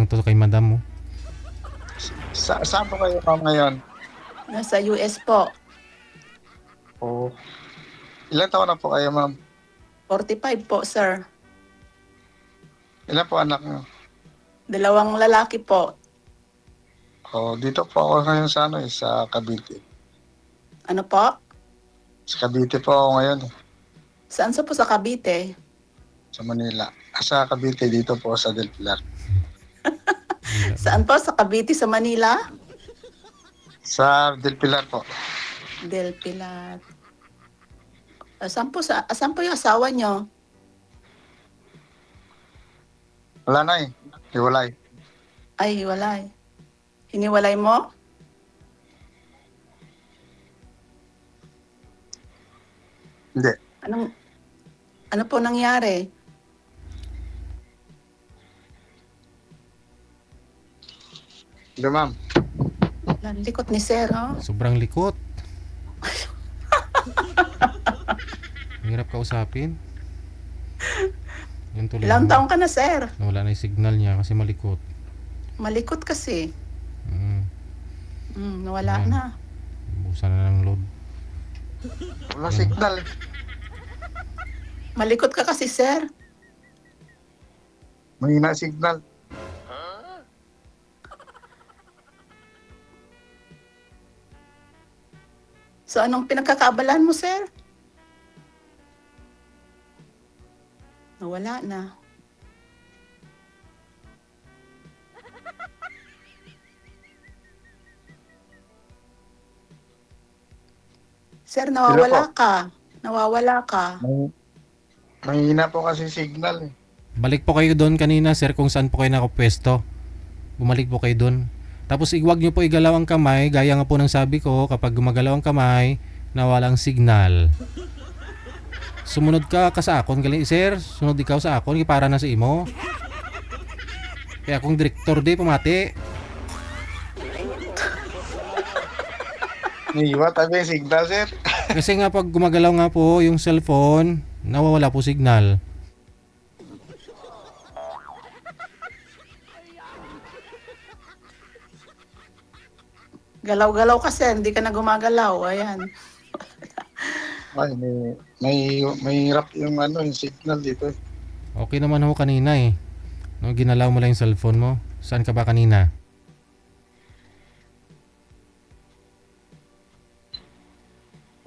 lang to kay madam mo. Saan po kayo ma'am ngayon? Nasa US po. Oh. Ilan taon na po kayo ma'am? 45 po, sir. Ilan po anak niyo? 2 lalaki po. Oh, dito po ako ngayon sa sa Cavite. Ano po? Sa Cavite po ako ngayon, Saan po sa Cavite? sa Manila. Sa Cavite dito po sa Del Pilar. Saan po? Sa Cavite, sa Manila? Sa Del Pilar po. Del Pilar. Saan po yung asawa nyo? Wala na eh. Hiwalay. Ay, hiwalay. Hiniwalay mo? Hindi. Ano po nangyari? Hindi ma'am. Likot ni sir, oh. Sobrang likot. Hirap kausapin. Yun tuloy. Ilang taong ka na, sir? Wala na yung signal niya kasi malikot. Malikot kasi. Mm. Nawala Ayan. na. Busan na ng load. Wala signal. Malikot ka kasi, sir. Mahina signal. So, anong pinagkakaabalan mo, sir? Nawala na. Sir, nawawala ka. Nawawala ka. Mahina po kasi signal eh. Balik po kayo doon kanina, sir, kung saan po kayo nakapwesto. Bumalik po kayo doon. Tapos huwag nyo po igalaw ang kamay, gaya nga po ng sabi ko, kapag gumagalaw ang kamay, nawalang signal. Sumunod ka sa akon, galing sir. Sunod ikaw sa akon, para na sa imo. Kaya kung direktor di, pumati. Naiiwa tabi yung signal sir. Kasi nga pag gumagalaw nga po yung cellphone, nawawala po signal. Galaw-galaw ka, sir. Hindi ka na gumagalaw. Ayan. Ay, may hirap yung yung signal dito eh. Okay naman ako kanina eh. No, ginalaw mo lang yung cellphone mo. Saan ka ba kanina?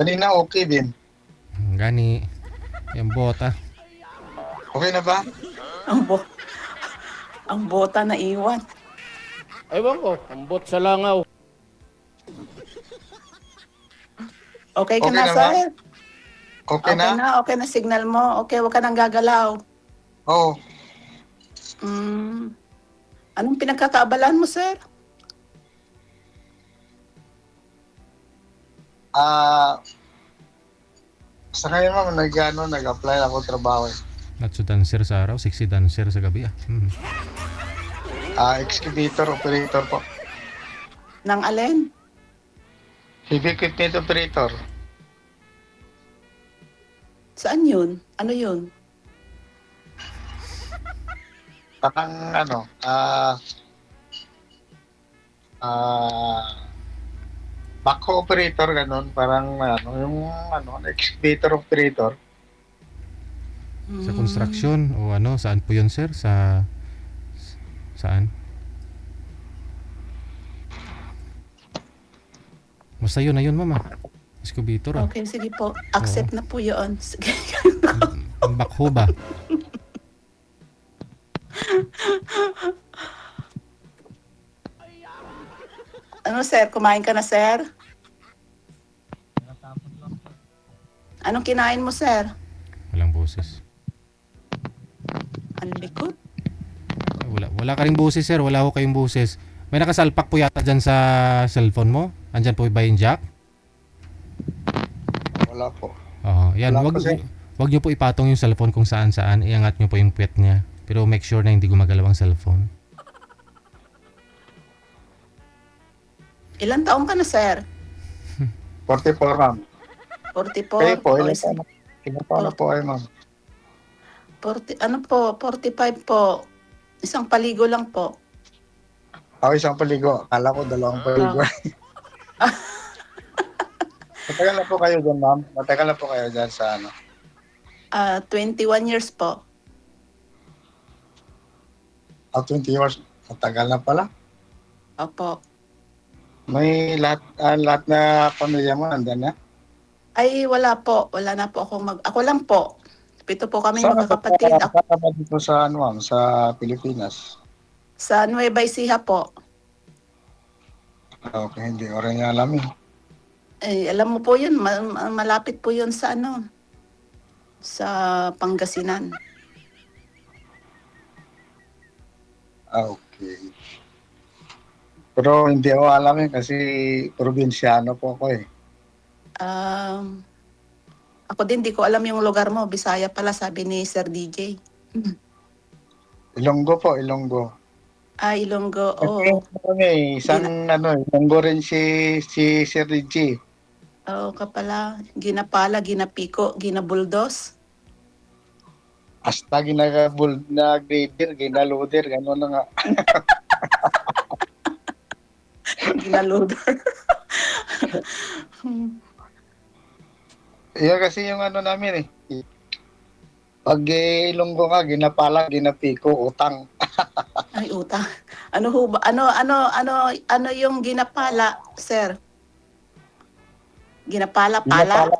Kanina okay din. Gani. Yung bota. Okay na ba? Ang, bo- ang bota na iwan. Ewan ko, ambot sa langaw. Okay ka Okay na, na, sir? Okay na? Okay na signal mo. Okay, huwag ka nang gagalaw. Oo. Anong pinagkakaabalan mo, sir? Sa ngayon ma'am, nag-apply ako trabaho eh. Not so dancer sa araw, sexy dancer sa gabi ah. Excavator operator po. Nang alin? Heavy equipment operator. Saan yun? Ano yun? Parang backhoe operator ganun, parang yung excavator operator. Sa construction o ano, saan po yun sir? Saan? Basta yun na yun mama. Escobator ah. Okay, sige po. Accept na po yun. Sige. Ang backhoe ba? Ano, sir? Kumain ka na, sir? Anong kinain mo, sir? Walang boses. Ang likod. Wala ka ring boses sir, wala ko kayong boses. May nakasalpak po yata dyan sa cellphone mo? Andyan po ba yung jack? Wala po. Oo, yan. Wala Wag, kasi. wag nyo po ipatong yung cellphone kung saan saan. Iangat nyo po yung puwet niya. Pero make sure na hindi gumagalaw ang cellphone. Ilan taong ka na, sir? 44 ma'am. 44? Kayo po, Okay, ilan po na po kayo ma'am? 45 po. Isang paligo lang po. Ako isang paligo. Akala ko dalawang paligo. Matagal na po kayo dyan, ma'am? Matagal na po kayo dyan sa ano? 21 years po. 20 years. Matagal na pala. Opo. May lahat na pamilya mo nandyan na? Ay, wala po. Wala na po ako lang po. 7 po kaming Saan ka magkakapatid. Ako ba dito sa, ano, ma'am, sa Pilipinas? sa Nueva Ecija po. Okay, hindi ko rin alam eh. Alam mo po yun, malapit po yun sa sa Pangasinan. Okay. Pero hindi ako alam eh kasi probinsyano po ako eh. Ako din, di ko alam yung lugar mo. Bisaya pala, sabi ni Sir DJ. Ilonggo po, Ilonggo. Ilonggo, Kasi Ilonggo rin si Sir Reggie. Oo ka pala. Ginapala, ginapiko, ginabuldos. Hasta nag-grader, ginaluder, gano'n na nga. Ginaluder. Yan kasi yung ano namin eh. Pag Ilonggo ka, ginapala, ginapiko, utang. Ay, utang. Ano ho ba? Ano yung ginapala, sir? Ginapala, pala?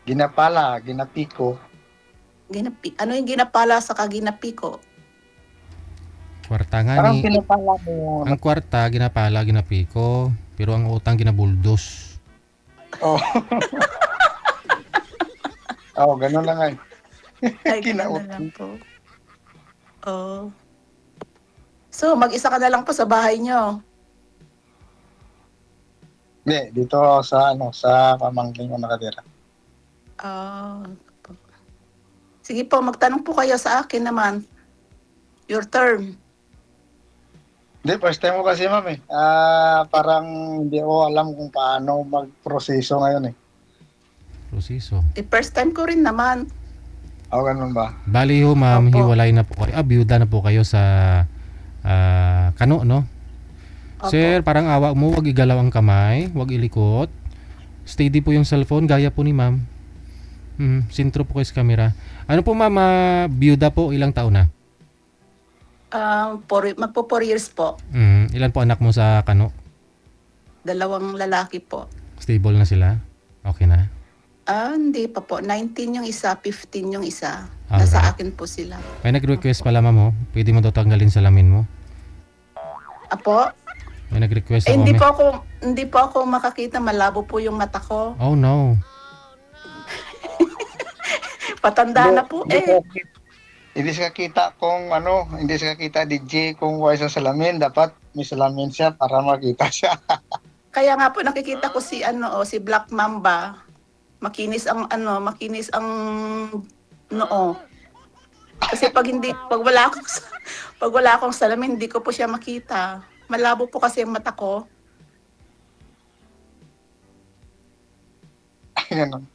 Ginapala, ginapiko. Ano yung ginapala sa kaginapiko? Kwarta nga Parang ni... pinapala mo. Ang kwarta, ginapala, ginapiko. Pero ang utang, ginabuldos. Oh. Oh, gano'n lang ay. Ay, ganun na lang po. Oh. So, mag-isa ka na lang po sa bahay nyo. Hindi, dito sa pamangkin ko nakatira. Sige po, magtanong po kayo sa akin naman. Your turn. Hindi, first time ko kasi, ma'am eh. Parang hindi ko alam kung paano magproseso ngayon eh. Proseso. First time ko rin naman. Ganun ba? Bali ho ma'am, Opo. hiwalay na po kayo. Byuda na po kayo sa Kano, no? Opo. Sir, parang awa mo, wag igalaw ang kamay, wag ilikot. Steady po yung cellphone, gaya po ni ma'am. Sintro po kayo sa camera. Ano po ma'am, byuda po, ilang taon na? Magpo 4 years po. Ilan po anak mo sa Kano? 2 lalaki po. Stable na sila? Okay na? Hindi pa po. 19 yung isa, 15 yung isa. Alright. Nasa akin po sila. May nag-request pala ma'am, oh. Pwede mo daw tanggalin salamin mo. Apo? May nag-request ako. Hindi po ako makakita. Malabo po yung mata ko. Oh no. Patanda na po eh. Hindi siya kita hindi siya kita DJ kung wala sa salamin. Dapat may salamin siya para makita siya. Kaya nga po nakikita ko si si Black Mamba. Makinis ang noo. Kasi pag wala akong salamin, hindi ko po siya makita. Malabo po kasi ang mata ko. Ganun.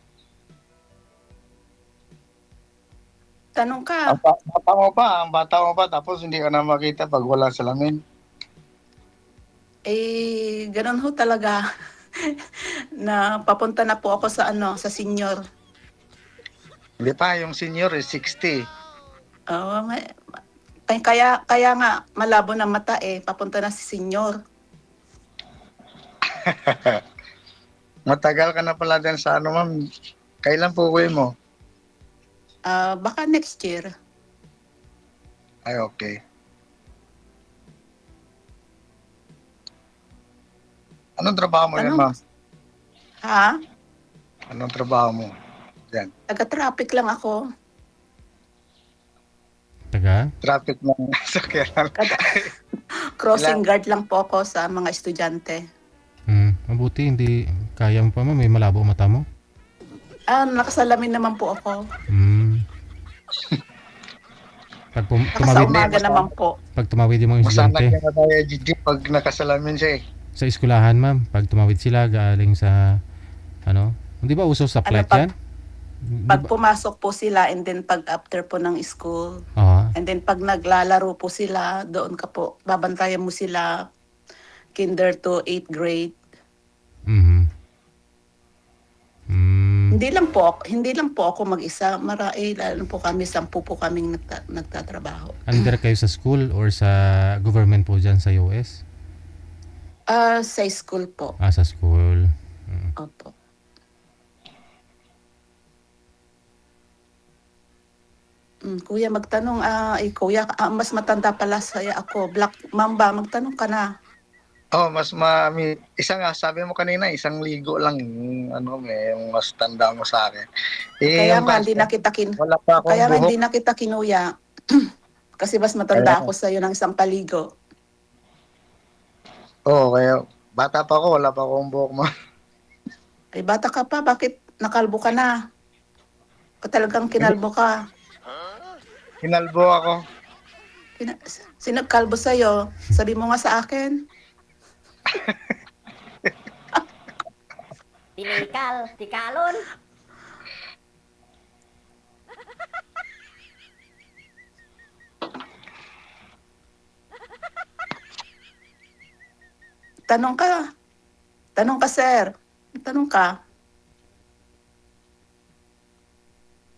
Tanong ka. Ang bata mo pa, tapos hindi ka na makita pag wala salamin. Ganun ho talaga. Na papunta na po ako sa sa senior. Hindi pa, yung senior is 60. Oo, kaya nga malabo na mata papunta na si senior. Matagal ka na pala din sa ma'am. Kailan po uwi mo? Baka next year. Ay, okay. Anong trabaho mo yan, ma'am? Ha? Anong trabaho mo? Yan. Taga-traffic lang ako. Taga? Traffic ng sakyanan. Crossing guard lang po ako sa mga estudyante. Mabuti, hindi kaya mo pa ma'am, may malabo ang mata mo. Nakasalamin naman po ako. Pag Sa tumawid, umaga naman po. pag tumawid yung mga Masanag estudyante ka na tayo, Gigi, pag nakasalamin siya eh. sa eskwelahan ma'am, pag tumawid sila galing sa hindi ba uso sa flight pag- yan? Pag pumasok po sila and then pag after po ng school, Ah, and then pag naglalaro po sila, doon ka po, babantayan mo sila kinder to 8th grade. mhm. Mm. Hindi lang po ako mag-isa. Lalo po kami, 10 po kaming nagtatrabaho. Under kayo sa school or sa government po dyan sa US? Sa school po. Sa school. Mm. Opo. Kuya, magtanong, kuya, mas matanda pala saya ako. Black Mamba, magtanong ka na. Oh, isa nga, sabi mo kanina, 1 ligo lang yung, yung mas tanda mo sa akin. Kaya Yung nga, hindi kaso, na kita wala pa akong kaya nga, buhok. hindi na kita kinuya. Kasi mas matanda ako sa iyo ng 1 paligo. Kaya bata pa ako, wala pa akong buhok mo. Ay, bata ka pa, bakit nakalbo ka na? Talagang kinalbo ka. Hinalbo ako. Sinagkalbo sa'yo, sabi mo nga sa akin. Tinikal, tikalon. Tanong ka. Tanong ka, sir. Tanong ka.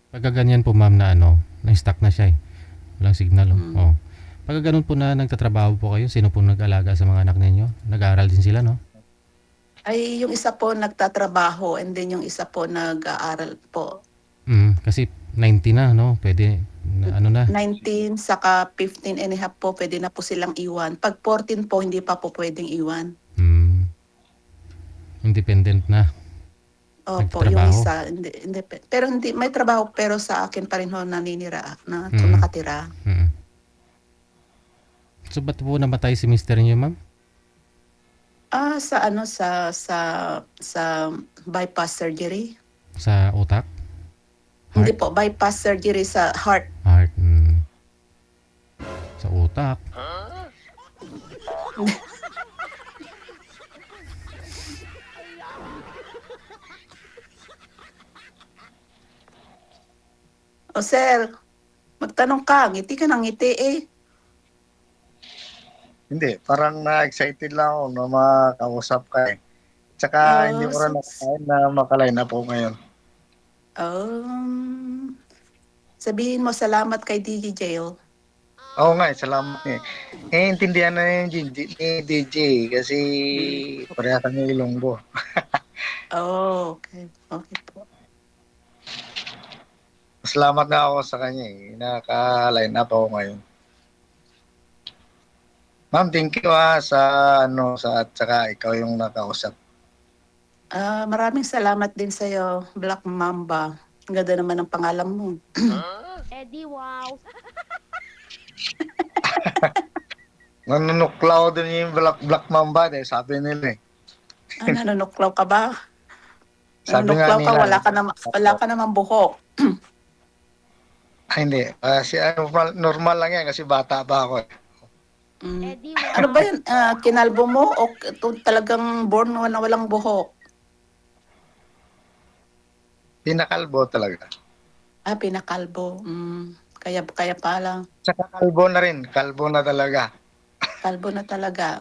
Pagka ganyan po ma'am na na-stuck na siya eh. Walang signal. Oh. Pagka ganun po na nagtatrabaho po kayo, sino po nag-alaga sa mga anak ninyo? Nag-aaral din sila, no? Ay, yung isa po nagtatrabaho and then yung isa po nag-aaral po. Kasi 90 na, no? Pwede, na. 19 saka 15 and a half po, pwede na po silang iwan. Pag 14 po, hindi pa po pwedeng iwan. Independent na. Opo, Nagtatrabaho? yung isa. Hindi, pero hindi, may trabaho pero sa akin pa rin ho naninira, nakatira. So, ba't po namatay si mister niyo, ma'am? Sa bypass surgery. Sa utak? Hindi po, bypass surgery sa heart. Heart. Sa utak? O sir, magtanong ka, ngiti ka ng ngiti eh. Hindi, parang na-excited lang ako na makausap ka eh. Tsaka hindi ko rin nakakain na makalay na po ngayon. Sabihin mo salamat kay DJ Jail. Oo nga, salamat eh. Intindihan na yung DJ kasi pareha kami Ilonggo. Okay. Okay po. Salamat na ako sa kanya eh. Naka-line up ako ngayon. Ma'am, thank you at saka ikaw yung nakausap. Maraming salamat din sa'yo, Black Mamba. Ang ganda naman ng pangalan mo. Eddie, wow. Nanunuklaw din yung Black Mamba eh, sabi nila eh. Nanunuklaw ka ba? Sabi nga Nanunuklaw ka, nila. wala ka naman buhok. Ay, hindi. Kasi normal lang yan kasi bata pa ako eh. Eddie, wow. Ano ba yan? Kinalbo mo o talagang born na walang buhok? Pinakalbo talaga. Pinakalbo. Kaya pala. Saka kalbo na rin. Kalbo na talaga. Kalbo na talaga.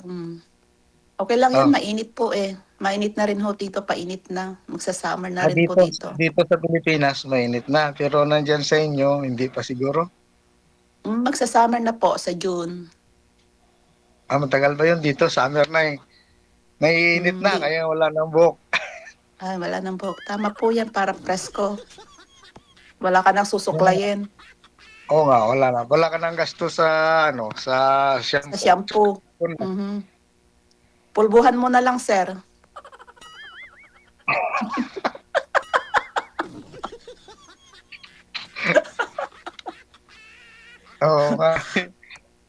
Okay lang yan, Oh. mainit po eh. Mainit na rin ho dito, painit na. Magsa-summer na rin po dito. Dito sa Pilipinas, mainit na. Pero nandyan sa inyo, hindi pa siguro. Magsa-summer na po sa June. Matagal ba yun? Dito, summer na eh. May init na, Hindi. kaya wala nang buhok. Wala nang buhok. Tama po yan, para presko. Wala ka nang susuklayin Oo nga, wala na. Wala ka nang gasto sa sa shampoo. shampoo. Mhm. Pulbuhan mo na lang, sir. Oo nga.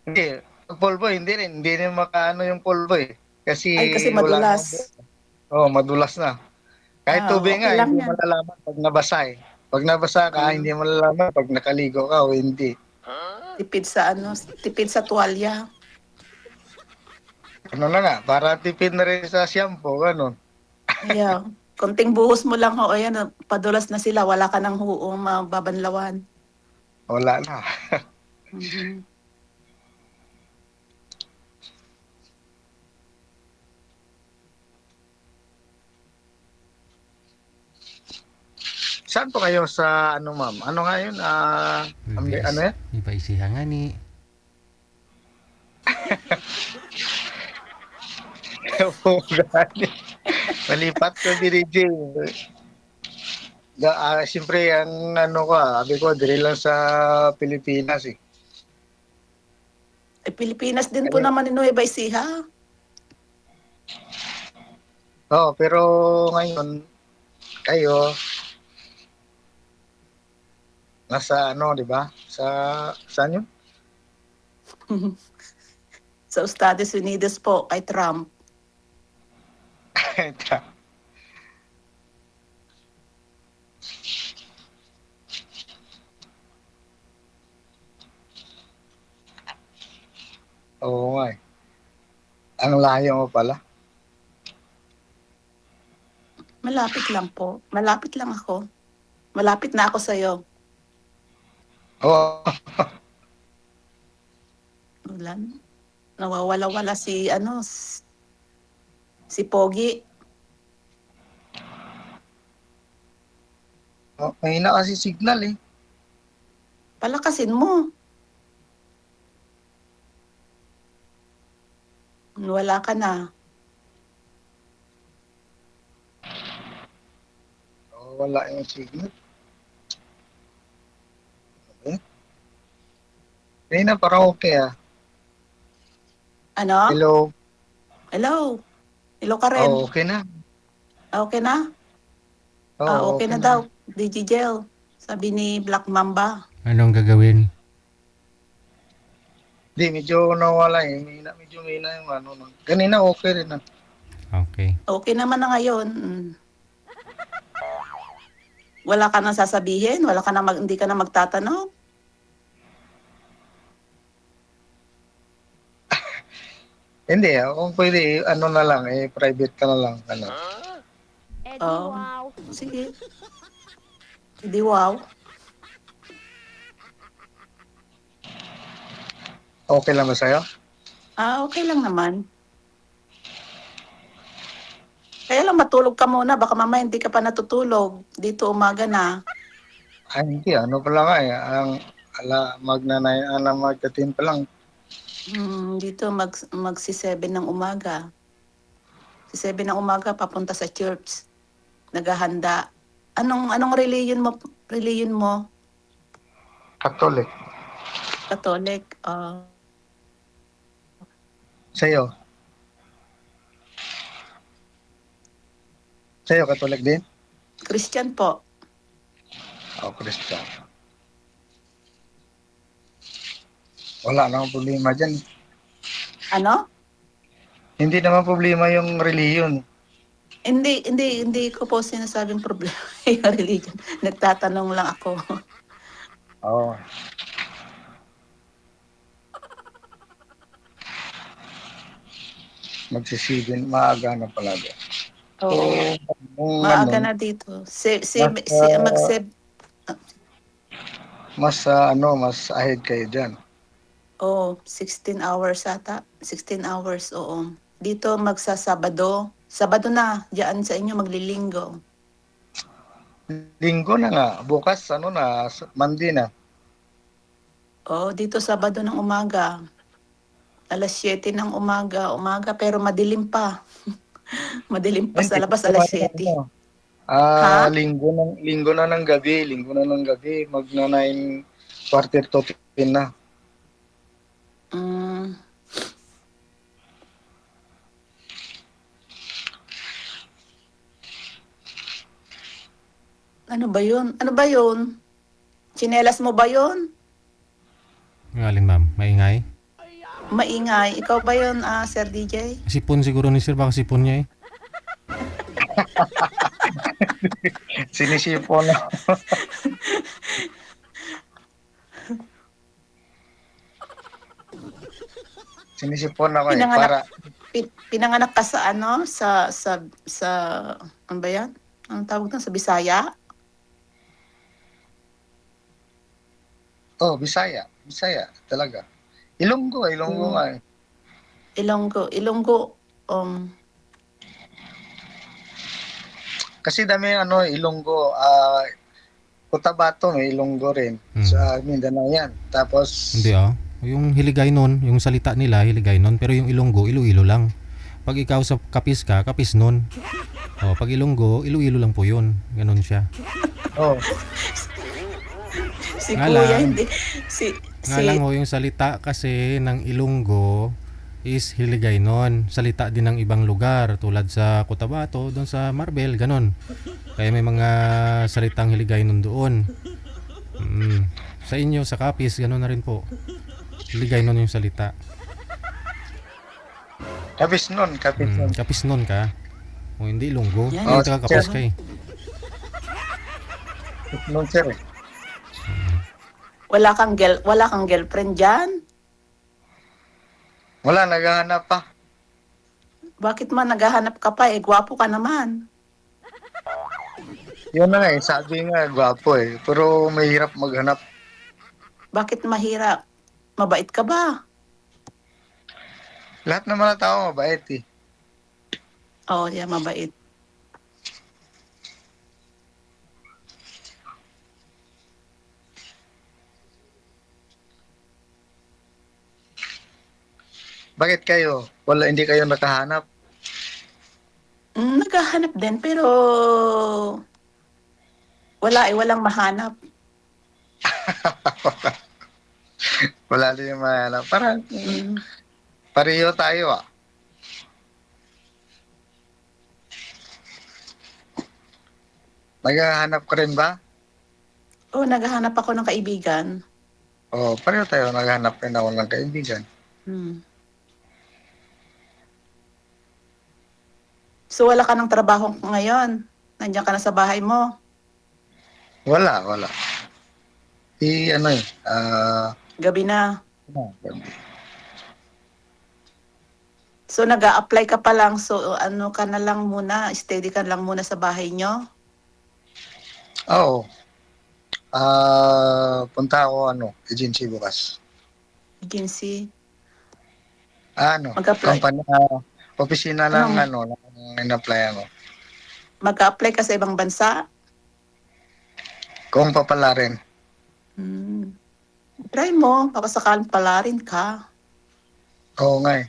Hindi, polvo, hindi rin. Hindi rin makaano yung polvo eh. Kasi Kasi wala nang madulas. buhok. Oo, madulas na. Kahit tubig Okay nga, lang hindi yan. malalaman pag nabasa eh. Pag nabasa ka, hindi malalaman pag nakaligo ka o hindi. Tipid sa tuwalya. Ano na nga, para tipid na rin sa shampoo, gano'n. Yeah. Konting buhos mo lang ho, ayan, padulas na sila, wala ka ng huong mababanlawan. Wala na. Mhm. Saan po kayo sa ano ma'am? Ano nga yun? Ano yan? Iba isihan nga ni. Oo, gani. Malipat ko DJ. Siyempre, ang ano ko, sabi ko, diri lang sa Pilipinas eh. Pilipinas din po Eh, naman ni Nueva Ecija. pero ngayon, kayo, nasa ano, di ba? Saan yun? Sa Estados Unidos po, kay Trump. Oo nga eh. Ang layo mo pala. Malapit lang po. Malapit lang ako. Malapit na ako sa'yo. Oo. Wala na. Nawawala-wala si Pogi. Mahina kasi signal eh. Palakasin mo. Wala ka na. Wala yung signal. Okay. Mahina parang okay ah. Ano? Hello. Hello? Hello ka Oh, rin? okay na. Okay na? Oo, Okay na daw. DJ Gel. Sabi ni Black Mamba. Anong gagawin? Hindi, medyo nawala eh. Medyo mahina yung ano. Kanina okay rin ah. Okay. Okay naman na ngayon. Wala ka nang sasabihin? Wala ka nang hindi ka na magtatanong? Hindi kung pwede, ano na lang, private ka na lang. Ano. Eddie, Oh. wow. Sige. Hindi wow. Okay lang ba sa'yo? Okay lang naman. Kaya lang matulog ka muna. Baka mamaya hindi ka pa natutulog. Dito umaga na. Ay, hindi, ano pala nga eh. Magka-10 pa lang. Dito magsi 7 ng umaga. Si 7 ng umaga papunta sa church. Naghahanda. Anong religion mo? Religion mo? Catholic. Catholic. Sa'yo? Sa'yo, Catholic din? Christian po. Christian. Wala namang problema dyan. Ano? Hindi naman problema yung reliyon. Hindi ko po sinasabing problema yung religion. Nagtatanong lang ako. Oo. Magsisibin, maaga na pala doon. Oo. Kung Maaga ano, na dito. mas ahead kayo dyan. 16 hours ata. 16 hours, oo. Dito magsasabado. Sabado na. Diyan sa inyo maglilinggo. Linggo na nga, bukas Monday na. Dito Sabado ng umaga. Alas 7 ng umaga pero madilim pa. Madilim pa sa Hindi, labas alas 7. ano, Ha? linggo na ng gabi, magna 9 quarter to 10 na. Mm, ano ba yun? Ano ba yun? Tsinelas mo ba yun? Yung alin ma'am, maingay? Maingay. Ikaw ba yun, Sir DJ? Sipon siguro ni sir, baka sipon niya eh. Sinisipo na. Sinisipon ako Pinanganak- para Pinanganak ka sa ano? Sa ano ba yan? Ang tawag na sa Bisaya? Oh, Bisaya. Bisaya, talaga. Ilonggo nga eh. Ilonggo, Kasi dami Ilonggo, Cotabato may Ilonggo rin. Hmm. Sa Mindanao yan. Tapos, Hindi yung Hiligaynon, yung salita nila Hiligaynon, pero yung Ilonggo, Iloilo lang. Pag ikaw sa Kapis ka, Kapis nun. Pag Ilonggo, Iloilo lang po yun. Ganon siya. oh, si Nga Kuya, lang. hindi. Si Nga lang yung salita kasi ng Ilonggo is Hiligaynon. Salita din ng ibang lugar tulad sa Cotabato, doon sa Marbel, ganon. Kaya may mga salitang Hiligaynon doon. Sa inyo, sa Kapis, ganon na rin po. Hiligaynon yung salita. Kapis nun. Kapis nun ka. O hindi Ilonggo. Yan, Hindi ka kapis yan. ka eh. Nun, sir. Eh. wala kang girlfriend diyan? Wala, naghahanap pa. Bakit man naghahanap ka pa? Gwapo ka naman. Yun na nga eh, sabi nga, gwapo eh. Pero mahirap maghanap. Bakit mahirap? Mabait ka ba? Lahat naman ng tao mabait eh. Oo, yeah, mabait. Bakit kayo? Hindi kayo nakahanap? Naghahanap din, pero walang mahanap. Wala din yung mahanap. Parang Mm. pareho tayo ah. Naghahanap ka rin ba? Oo, naghahanap ako ng kaibigan. Oo, pareho tayo. Naghahanap rin ako ng kaibigan. Hmm. So wala ka ng trabaho ngayon? Nandiyan ka na sa bahay mo? Wala. Gabi na. So nag-a-apply ka pa lang. So ano ka na lang muna, steady ka lang muna sa bahay nyo? Oo. Punta ako agency bukas. Agency? Mag-apply. Company, opisina ng ng in-apply ako. Mag-a-apply ka sa ibang bansa? Kung papalarin. Try mo, baka sakaling pala rin ka. Oo nga eh.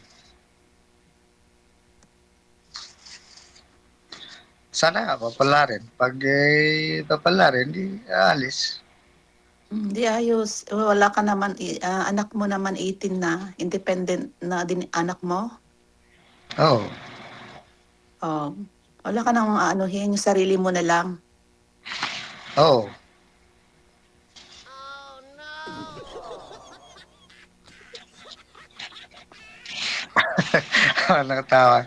Sana nga papalarin. Pag papalarin, di aalis. Hindi ayos. Wala ka naman, anak mo naman 18 na, independent na din anak mo. Oo. Wala ka nang anuhin, yung sarili mo na lang. Oo. Nakatawa.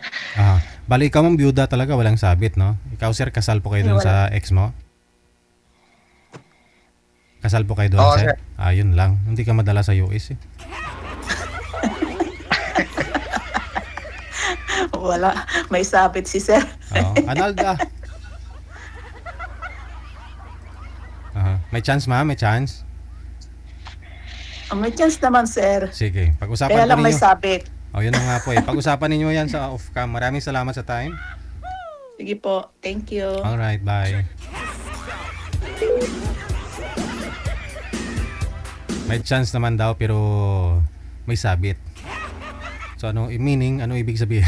Bali ikaw mong byuda talaga, walang sabit, no? Ikaw sir, kasal po kayo doon sa ex mo? Kasal po kayo doon, Oo, sir? sir. Yun lang. Hindi ka madala sa US eh. Wala, may sabit si sir. Analga. May chance may chance? May chance naman, sir. Sige, pag-usapan Kaya po lang may ninyo. sabit. Yun na nga po eh. Pag-usapan ninyo yan sa off-cam. Maraming salamat sa time. Sige po, thank you. Alright, bye. May chance naman daw pero may sabit. So ano meaning? Ano ibig sabihin?